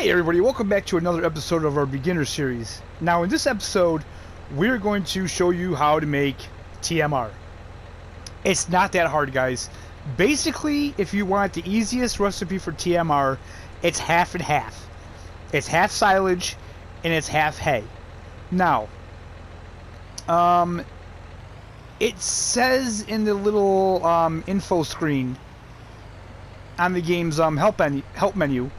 Hey everybody, welcome back to another episode of our beginner series. Now in this episode, we're going to show you how to make TMR. It's not that hard, guys. Basically, if you want the easiest recipe for TMR, it's half and half. It's half silage and it's half hay. Now, it says in the little info screen on the game's help menu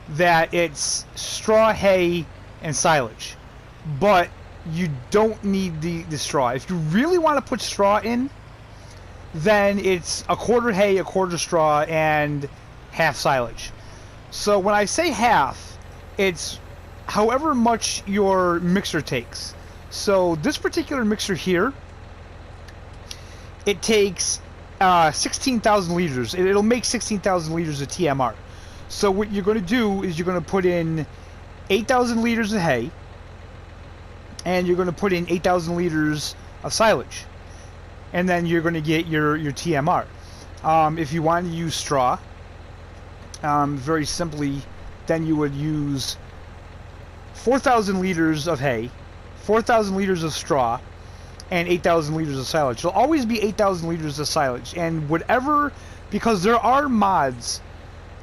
that it's straw, hay, and silage, but you don't need the straw. If you really want to put straw in, then it's a quarter hay, a quarter straw, and half silage. So when I say half, it's however much your mixer takes. So this particular mixer here, it takes 16,000 liters. It'll make 16,000 liters of TMR. So what you're going to do is you're going to put in 8,000 liters of hay, and you're going to put in 8,000 liters of silage, and then you're going to get your TMR. If you want to use straw, very simply, then you would use 4,000 liters of hay, 4,000 liters of straw, and 8,000 liters of silage. It'll always be 8,000 liters of silage, and whatever, because there are mods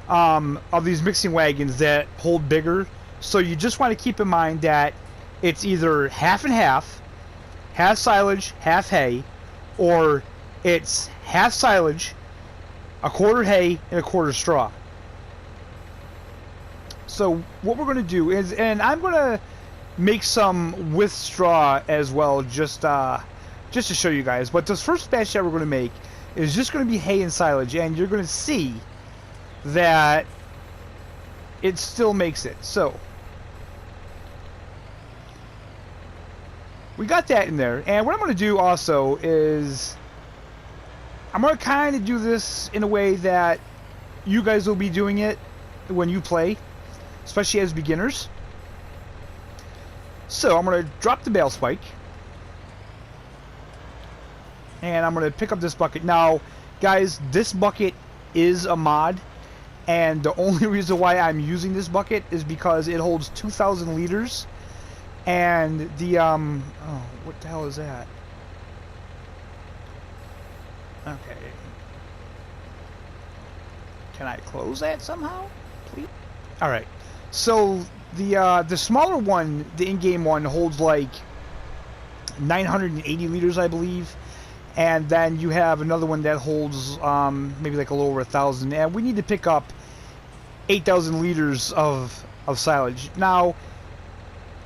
of these mixing wagons that hold bigger, so you just want to keep in mind that it's either half and half silage, half hay, or it's half silage, a quarter hay, and a quarter straw. So what we're going to do is, and I'm going to make some with straw as well, just to show you guys, but this first batch that we're going to make is just going to be hay and silage, and you're going to see that it still makes it. So we got that in there, and what I'm going to do also is I'm going to kind of do this in a way that you guys will be doing it when you play, especially as beginners. So I'm going to drop the bale spike, and I'm going to pick up this bucket. Now guys, this bucket is a mod, and the only reason why I'm using this bucket is because it holds 2,000 liters, and the oh, what the hell is that? Okay, can I close that somehow, please? All right, so the smaller one, the in-game one, holds like 980 liters, I believe. And then you have another one that holds maybe like a little over 1,000, and we need to pick up 8,000 liters of silage. Now,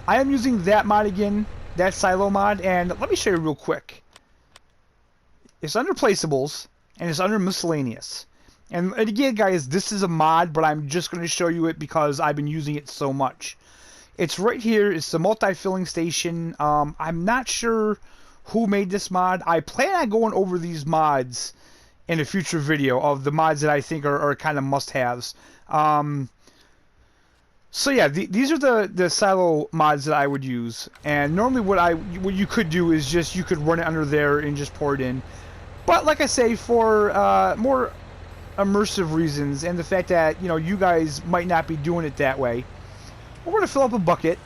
I am using that mod again, that silo mod, and let me show you real quick. It's under placeables, and it's under miscellaneous. And again, guys, this is a mod, but I'm just going to show you it because I've been using it so much. It's right here. It's the multi-filling station. I'm not sure who made this mod. I plan on going over these mods in a future video of the mods that I think are kind of must-haves. So yeah, these are the silo mods that I would use. And normally what you could do is just you could run it under there and just pour it in. But like I say, for more immersive reasons and the fact that you guys might not be doing it that way, we're going to fill up a bucket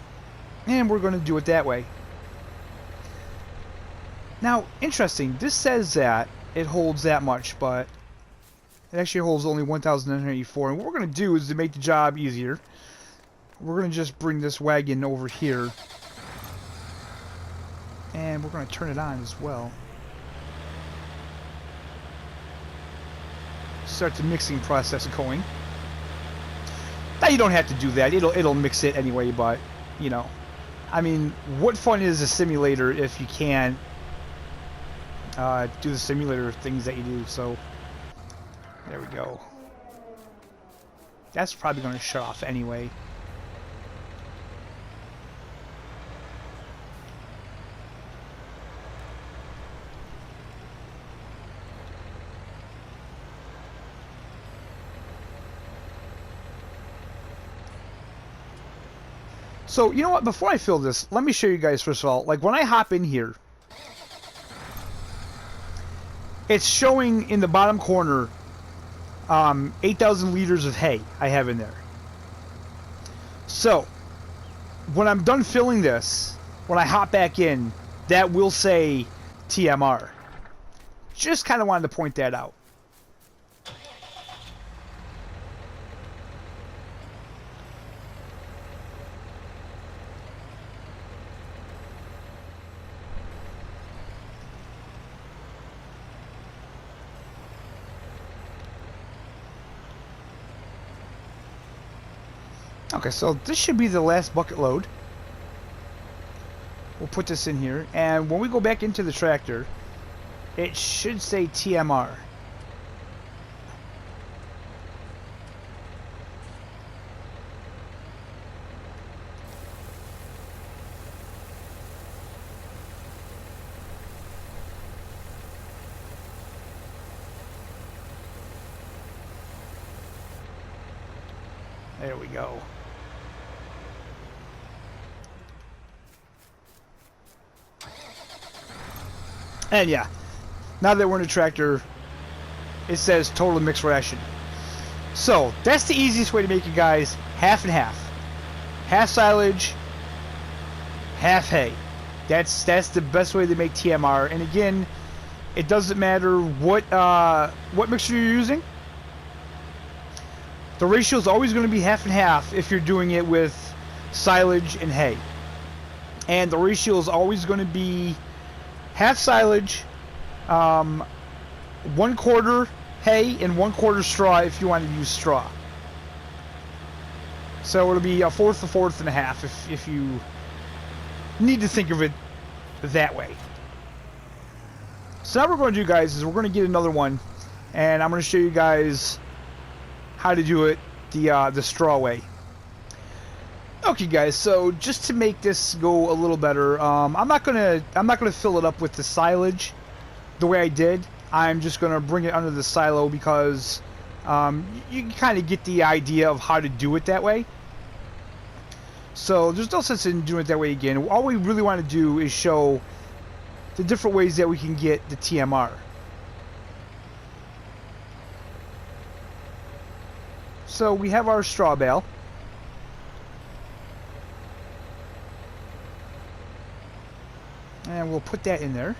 and we're going to do it that way. Now, interesting, this says that it holds that much, but it actually holds only 1,984. And what we're going to do is, to make the job easier, we're going to just bring this wagon over here, and we're going to turn it on as well. Start the mixing process going. Now, you don't have to do that. It'll mix it anyway, but, I mean, what fun is a simulator if you can't do the simulator things that you do? So there we go. That's probably going to shut off anyway. So you know what, before I fill this, let me show you guys first of all, like when I hop in here, it's showing in the bottom corner 8,000 liters of hay I have in there. So when I'm done filling this, when I hop back in, that will say TMR. Just kind of wanted to point that out. Okay, so this should be the last bucket load. We'll put this in here, and when we go back into the tractor, it should say TMR. There we go. And yeah, now that we're in the tractor, it says total mixed ration. So that's the easiest way to make it, guys. Half and half. Half silage, half hay. That's the best way to make TMR. And again, it doesn't matter what mixture you're using. The ratio is always going to be half and half if you're doing it with silage and hay. And the ratio is always going to be half silage, 1/4 hay, and 1/4 straw if you want to use straw. So it'll be a fourth, and a half if you need to think of it that way. So now what we're going to do, guys, is we're going to get another one, and I'm going to show you guys how to do it the straw way. Okay, guys, so just to make this go a little better, I'm not gonna fill it up with the silage the way I did. I'm just gonna bring it under the silo because you can kind of get the idea of how to do it that way. So there's no sense in doing it that way again. All we really want to do is show the different ways that we can get the TMR. So we have our straw bale. And we'll put that in there.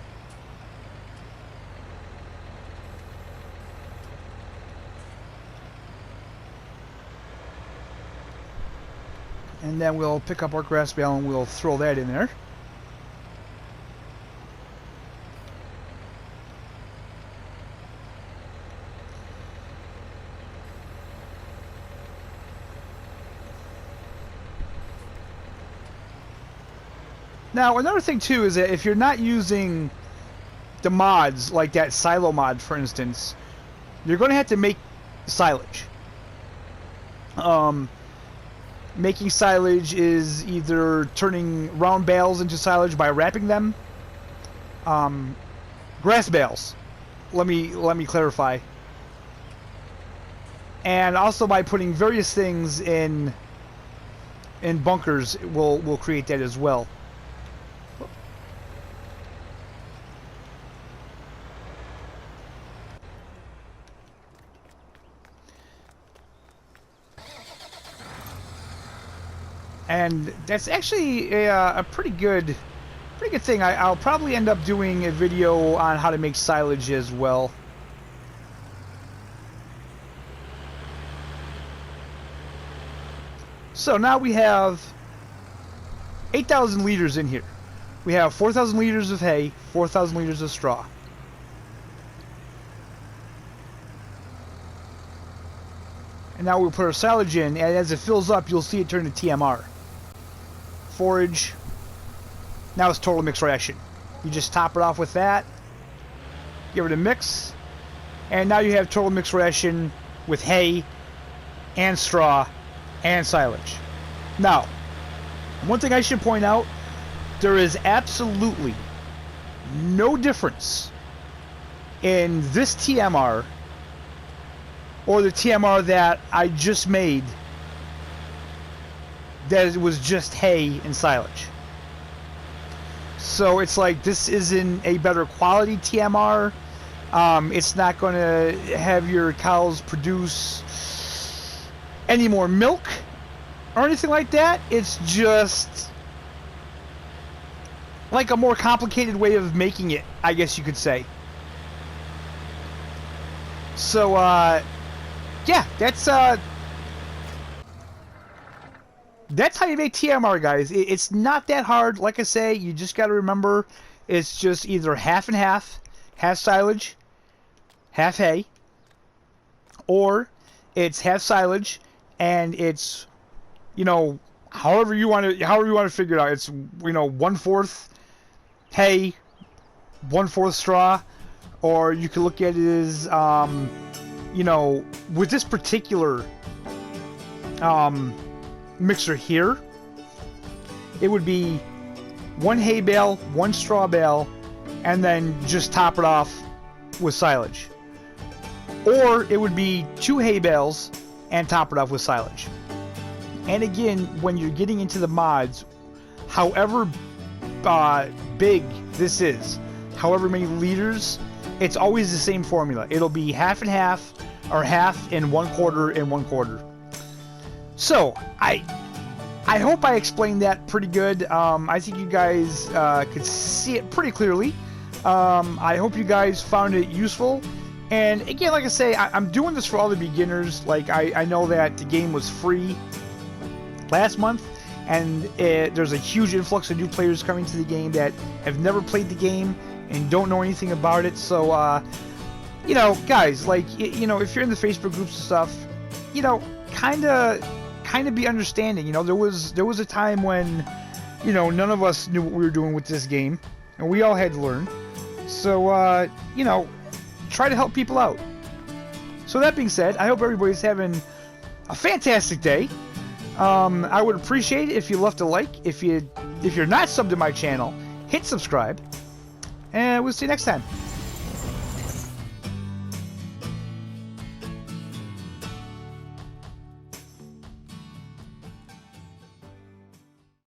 And then we'll pick up our grass bale and we'll throw that in there. Now, another thing too is that if you're not using the mods, like that silo mod, for instance, you're going to have to make silage. Making silage is either turning round bales into silage by wrapping them. Grass bales. Let me clarify. And also by putting various things in bunkers will create that as well. And that's actually a pretty good thing. I'll probably end up doing a video on how to make silage as well. So now we have 8,000 liters in here. We have 4,000 liters of hay, 4,000 liters of straw. And now we'll put our silage in, and as it fills up, you'll see it turn to TMR. Forage. Now it's total mixed ration. You just top it off with that, give it a mix, and now you have total mixed ration with hay and straw and silage. Now, one thing I should point out, there is absolutely no difference in this TMR or the TMR that I just made that it was just hay and silage. So it's like this isn't a better quality TMR. It's not going to have your cows produce any more milk. or anything like that. It's just like a more complicated way of making it, I guess you could say. So, yeah, that's how you make TMR, guys. It's not that hard. Like I say, you just got to remember, it's just either half and half silage, half hay, or it's half silage and it's, you know, however you want to figure it out. It's, you know, 1/4 hay, 1/4 straw, or you could look at it as, you know, with this particular mixer here, it would be 1 hay bale, 1 straw bale, and then just top it off with silage. Or it would be 2 hay bales and top it off with silage. And again, when you're getting into the mods, however big this is, however many liters, it's always the same formula. It'll be half and half, or half and 1/4 and 1/4. So, I hope I explained that pretty good. I think you guys could see it pretty clearly. I hope you guys found it useful. And again, like I say, I'm doing this for all the beginners. Like, I know that the game was free last month, and there's a huge influx of new players coming to the game that have never played the game and don't know anything about it. So, you know, guys, like, you know, if you're in the Facebook groups and stuff, you know, kind of be understanding. You know, there was a time when, you know, none of us knew what we were doing with this game, and we all had to learn. So, you know, try to help people out. So that being said, I hope everybody's having a fantastic day. I would appreciate it if you left a like. If you're not subbed to my channel, hit subscribe, and we'll see you next time.